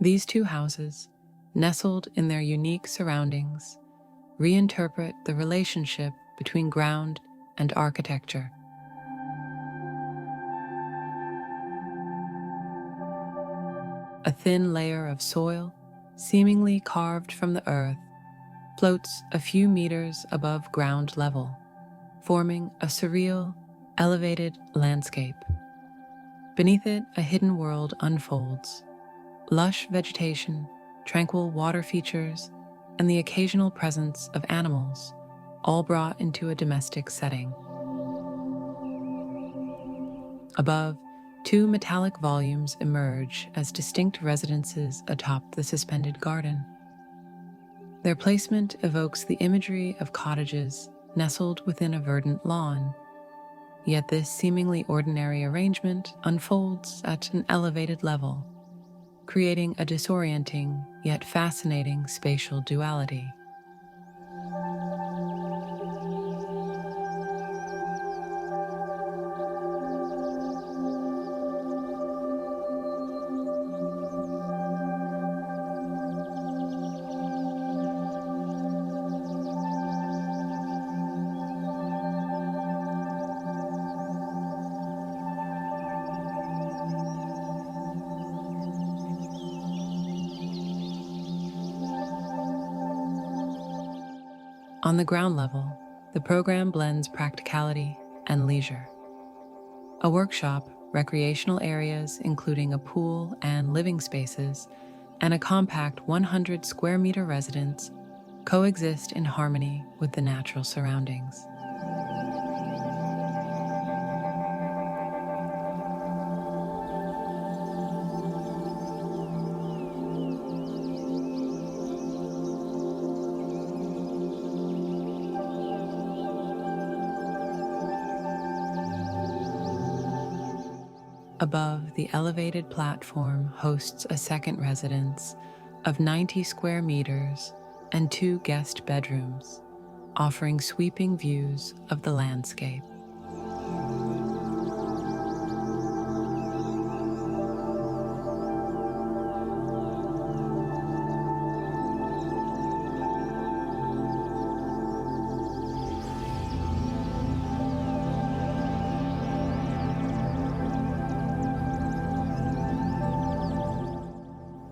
These two houses, nestled in their unique surroundings, reinterpret the relationship between ground and architecture. A thin layer of soil, seemingly carved from the earth, floats a few meters above ground level, forming a surreal, elevated landscape. Beneath it, a hidden world unfolds. Lush vegetation, tranquil water features, and the occasional presence of animals, all brought into a domestic setting. Above, two metallic volumes emerge as distinct residences atop the suspended garden. Their placement evokes the imagery of cottages nestled within a verdant lawn, yet this seemingly ordinary arrangement unfolds at an elevated level, creating a disorienting yet fascinating spatial duality. On the ground level, the program blends practicality and leisure. A workshop, recreational areas including a pool and living spaces, and a compact 100 square meter residence coexist in harmony with the natural surroundings. Above, the elevated platform hosts a second residence of 90 square meters and 2 guest bedrooms, offering sweeping views of the landscape.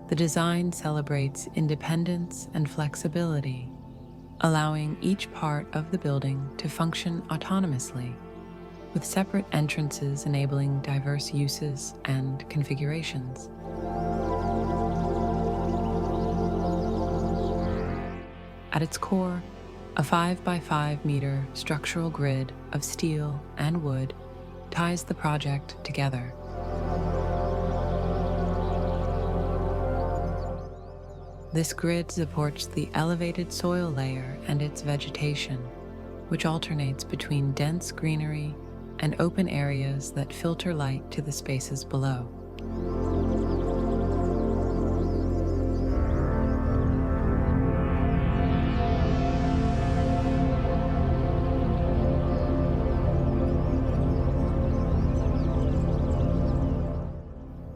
The design celebrates independence and flexibility, allowing each part of the building to function autonomously, with separate entrances enabling diverse uses and configurations. At its core, a 5 by 5 meter structural grid of steel and wood ties the project together. This grid supports the elevated soil layer and its vegetation, which alternates between dense greenery and open areas that filter light to the spaces below.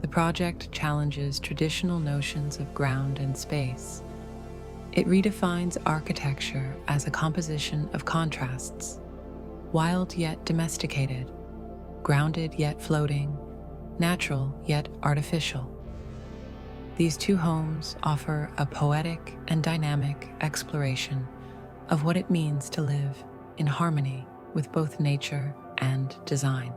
The project challenges traditional notions of ground and space. It redefines architecture as a composition of contrasts, wild yet domesticated, grounded yet floating, natural yet artificial. These two homes offer a poetic and dynamic exploration of what it means to live in harmony with both nature and design.